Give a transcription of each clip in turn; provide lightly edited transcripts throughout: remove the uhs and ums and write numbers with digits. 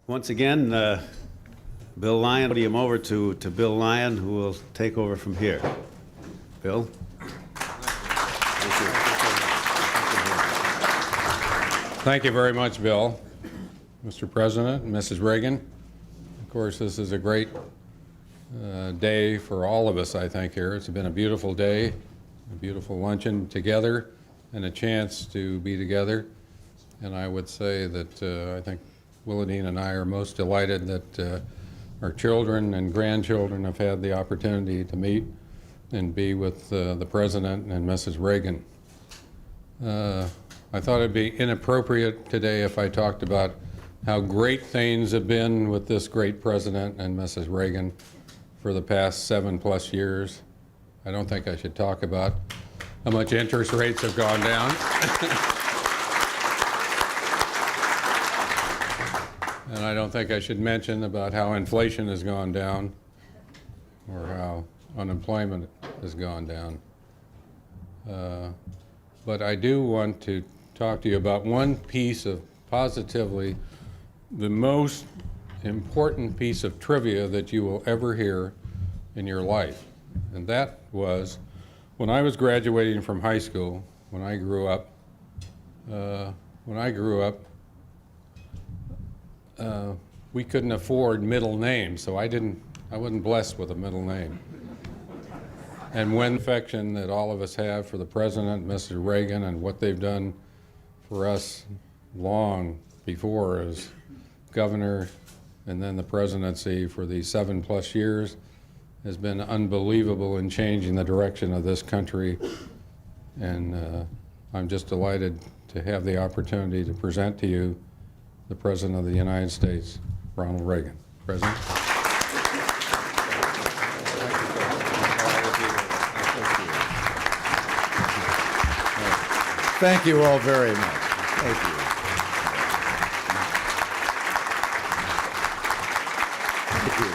Once again, Bill Lyon, podium over to Bill Lyon, who will take over from here. Bill? Thank you very much, Bill. Mr. President, Mrs. Reagan, of course, this is a great day for all of us, I think, here. It's been a beautiful day, a beautiful luncheon together, and a chance to be together. And I would say that I think Willadine and I are most delighted that our children and grandchildren have had the opportunity to meet and be with the President and Mrs. Reagan. I thought it'd be inappropriate today if I talked about how great things have been with this great President and Mrs. Reagan for the past 7+ years. I don't think I should talk about how much interest rates have gone down. And I don't think I should mention about how inflation has gone down or how unemployment has gone down. But I do want to talk to you about one piece of positively the most important piece of trivia that you will ever hear in your life. And that was when I was graduating from high school, when I grew up, we couldn't afford middle names, so I wasn't blessed with a middle name. And when affection that all of us have for the President, Mr. Reagan, and what they've done for us long before as governor and then the presidency for these 7+ years has been unbelievable in changing the direction of this country. And I'm just delighted to have the opportunity to present to you the President of the United States, Ronald Reagan. President. Thank you all very much. Thank you. Thank you.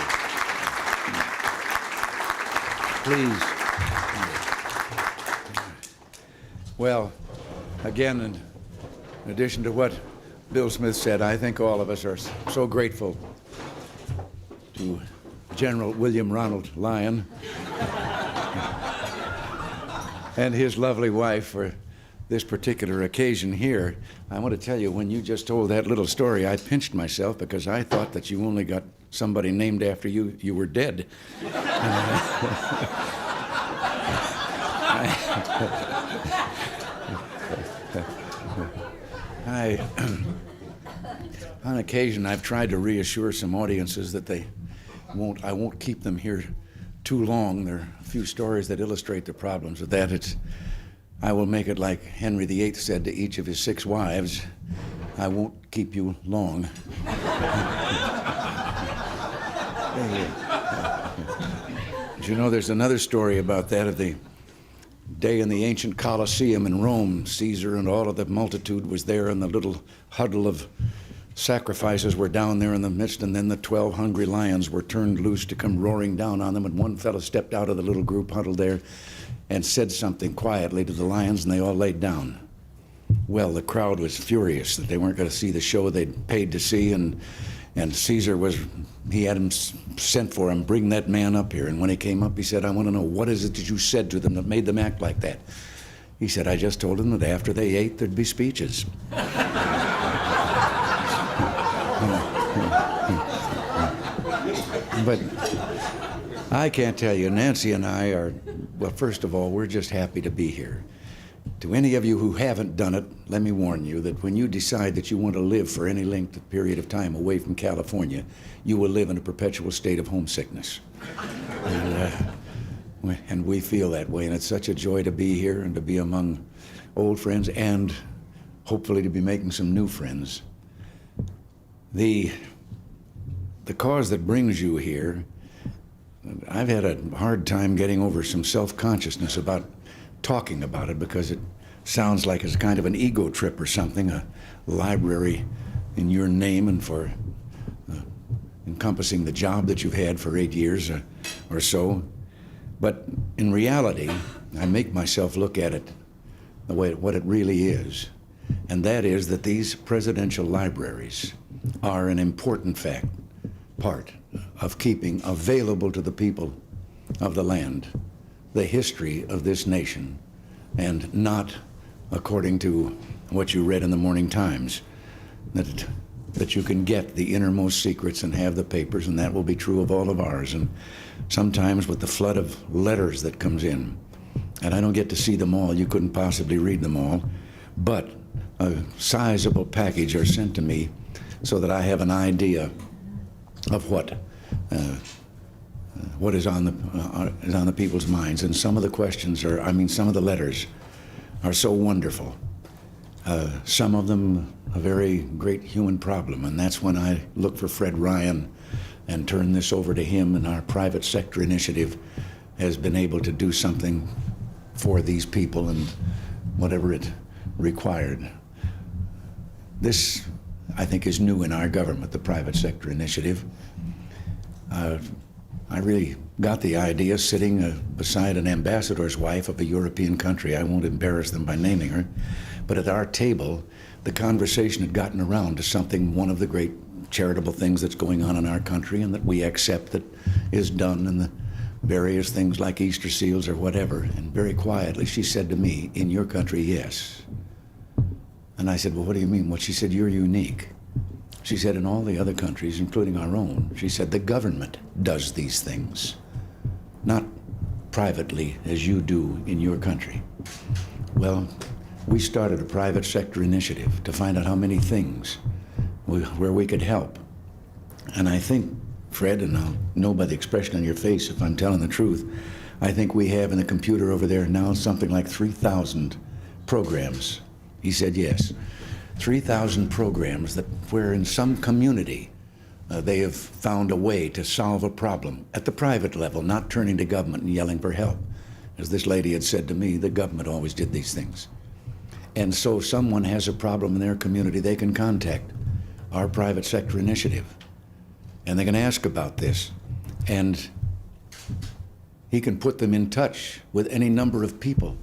Please. Well, again, in addition to what Bill Smith said, I think all of us are so grateful to General William Ronald Lyon and his lovely wife for this particular occasion here. I want to tell you, when you just told that little story, I pinched myself because I thought that you only got somebody named after you, you were dead. On occasion, I've tried to reassure some audiences that I won't keep them here too long. There are a few stories that illustrate the problems with that. I will make it like Henry VIII said to each of his 6 wives, I won't keep you long. You know, there's another story about that of the day in the ancient Colosseum in Rome. Caesar and all of the multitude was there, and the little huddle of sacrifices were down there in the midst, and then the 12 hungry lions were turned loose to come roaring down on them, and one fellow stepped out of the little group huddled there and said something quietly to the lions, and they all laid down. Well, the crowd was furious that they weren't going to see the show they'd paid to see, and Caesar he had him sent for him, bring that man up here. And when he came up, he said, I want to know, what is it that you said to them that made them act like that? He said, I just told them that after they ate, there'd be speeches. But I can't tell you, Nancy and I are, well, first of all, we're just happy to be here. To any of you who haven't done it, let me warn you that when you decide that you want to live for any length of period of time away from California, you will live in a perpetual state of homesickness. And we feel that way, and it's such a joy to be here and to be among old friends and hopefully to be making some new friends. The cause that brings you here, I've had a hard time getting over some self-consciousness about talking about it because it sounds like it's kind of an ego trip or something, a library in your name and for encompassing the job that you've had for 8 years or so. But in reality, I make myself look at it the way what it really is. and that is that these presidential libraries are an important part of keeping available to the people of the land the history of this nation, and not according to what you read in the Morning Times, that you can get the innermost secrets and have the papers, and that will be true of all of ours. And sometimes with the flood of letters that comes in, and I don't get to see them all, you couldn't possibly read them all, but a sizable package are sent to me so that I have an idea of what is on the people's minds. And some of the questions some of the letters are so wonderful. Some of them a very great human problem, and that's when I look for Fred Ryan and turn this over to him, and our private sector initiative has been able to do something for these people and whatever it required. This, I think, is new in our government, the private sector initiative. I really got the idea sitting beside an ambassador's wife of a European country. I won't embarrass them by naming her, but at our table, the conversation had gotten around to something, one of the great charitable things that's going on in our country and that we accept that is done, and the various things like Easter seals or whatever. And very quietly she said to me, "In your country, yes." And I said, "Well, what do you mean?" Well, she said, "You're unique." She said, "In all the other countries, including our own," she said, "the government does these things, not privately as you do in your country." Well, we started a private sector initiative to find out how many things where we could help. And I think, Fred, and I'll know by the expression on your face if I'm telling the truth, I think we have in the computer over there now something like 3,000 programs. He said yes. 3,000 programs where in some community they have found a way to solve a problem at the private level, not turning to government and yelling for help. As this lady had said to me, the government always did these things. And so if someone has a problem in their community, they can contact our private sector initiative, and they can ask about this, and he can put them in touch with any number of people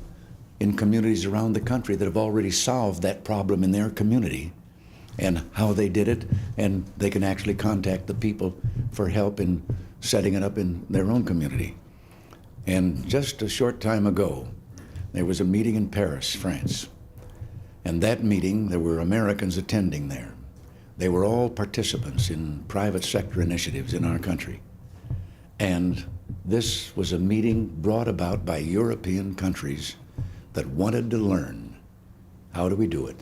in communities around the country that have already solved that problem in their community and how they did it, and they can actually contact the people for help in setting it up in their own community. And just a short time ago, there was a meeting in Paris, France, and that meeting, there were Americans attending there. They were all participants in private sector initiatives in our country. And this was a meeting brought about by European countries that wanted to learn, how do we do it?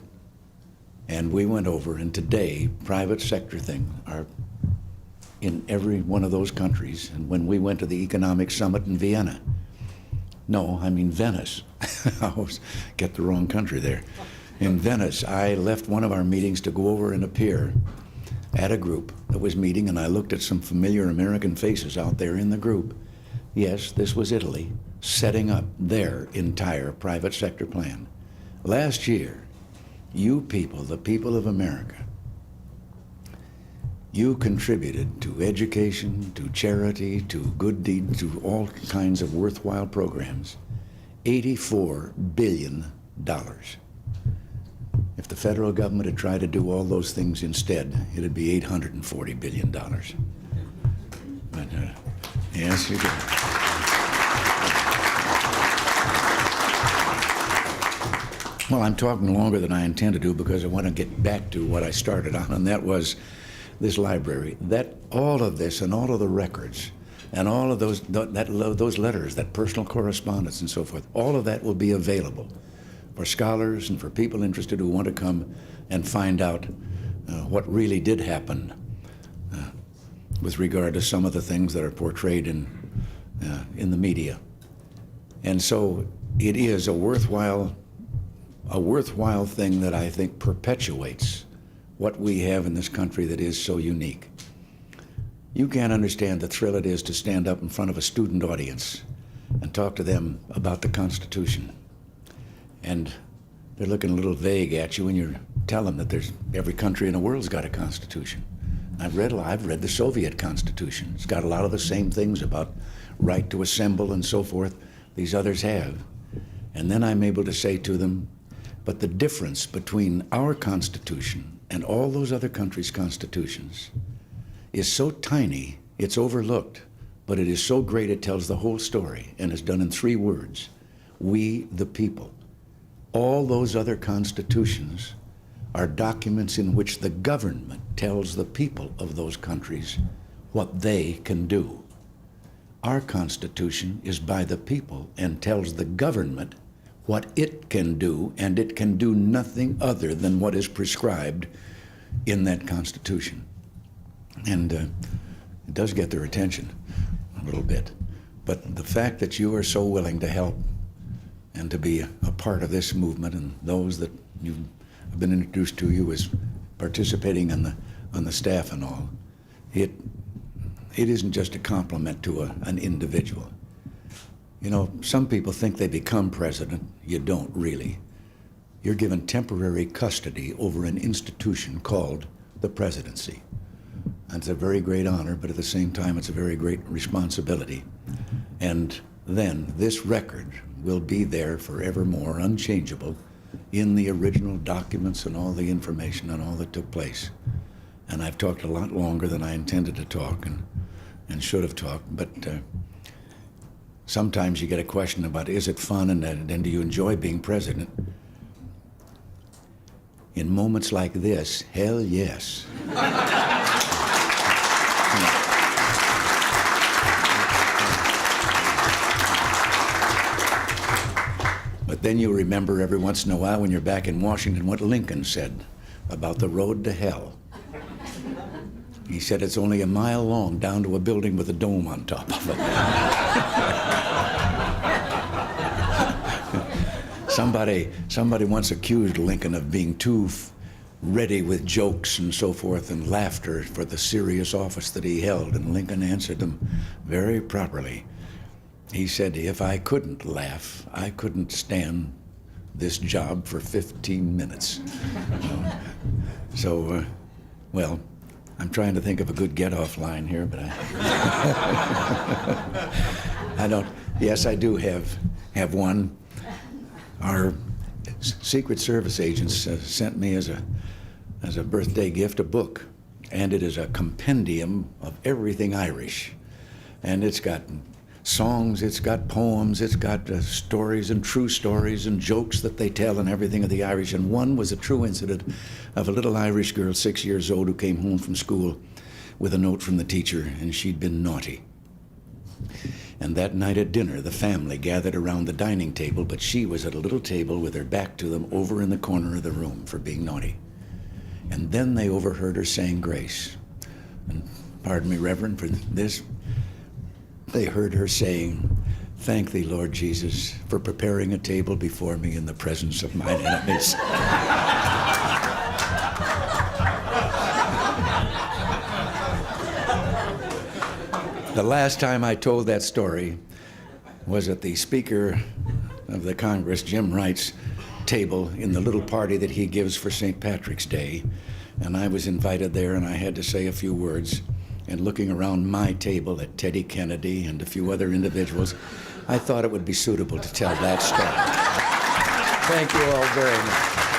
And we went over, and today, private sector things are in every one of those countries. And when we went to the economic summit in Vienna, no, I mean Venice. I always get the wrong country there. In Venice, I left one of our meetings to go over and appear at a group that was meeting, and I looked at some familiar American faces out there in the group. Yes, this was Italy, setting up their entire private sector plan. Last year, you people, the people of America, you contributed to education, to charity, to good deeds, to all kinds of worthwhile programs, $84 billion. If the federal government had tried to do all those things instead, it'd be $840 billion. But, yes, you did. Well, I'm talking longer than I intend to do because I want to get back to what I started on, and that was this library. That all of this and all of the records and all of those letters, that personal correspondence and so forth, all of that will be available for scholars and for people interested who want to come and find out what really did happen with regard to some of the things that are portrayed in the media. And so it is a worthwhile thing that I think perpetuates what we have in this country that is so unique. You can't understand the thrill it is to stand up in front of a student audience and talk to them about the Constitution. And they're looking a little vague at you when you tell them that every country in the world's got a constitution. I've read the Soviet Constitution. It's got a lot of the same things about right to assemble and so forth these others have. And then I'm able to say to them, But the difference between our Constitution and all those other countries' constitutions is so tiny, it's overlooked, but it is so great it tells the whole story and is done in 3 words: we the people. All those other constitutions are documents in which the government tells the people of those countries what they can do. Our Constitution is by the people and tells the government what it can do, and it can do nothing other than what is prescribed in that Constitution. And it does get their attention a little bit. But the fact that you are so willing to help and to be a part of this movement, and those that have been introduced to you as participating on the staff and all, it isn't just a compliment to an individual. You know, some people think they become president. You don't really. You're given temporary custody over an institution called the presidency. And it's a very great honor, but at the same time, it's a very great responsibility. And then this record will be there forevermore, unchangeable, in the original documents and all the information and all that took place. And I've talked a lot longer than I intended to talk and should have talked, but sometimes you get a question about, is it fun and do you enjoy being president? In moments like this, hell yes. But then you remember every once in a while when you're back in Washington what Lincoln said about the road to hell. He said it's only a mile long down to a building with a dome on top of it. Somebody once accused Lincoln of being too ready with jokes and so forth and laughter for the serious office that he held, and Lincoln answered them very properly. He said, if I couldn't laugh, I couldn't stand this job for 15 minutes. So, well, I'm trying to think of a good get-off line here, but I don't. Yes, I do have one. Our Secret Service agents sent me as a birthday gift a book, and it is a compendium of everything Irish, and it's got songs, it's got poems, it's got stories and true stories and jokes that they tell and everything of the Irish. And one was a true incident of a little Irish girl, 6 years old, who came home from school with a note from the teacher, and she'd been naughty. And that night at dinner, the family gathered around the dining table, but she was at a little table with her back to them over in the corner of the room for being naughty. And then they overheard her saying grace. And pardon me, Reverend, for this. They heard her saying, "Thank thee, Lord Jesus, for preparing a table before me in the presence of mine enemies." The last time I told that story was at the Speaker of the Congress, Jim Wright's, table in the little party that he gives for St. Patrick's Day. And I was invited there, and I had to say a few words. And looking around my table at Teddy Kennedy and a few other individuals, I thought it would be suitable to tell that story. Thank you all very much.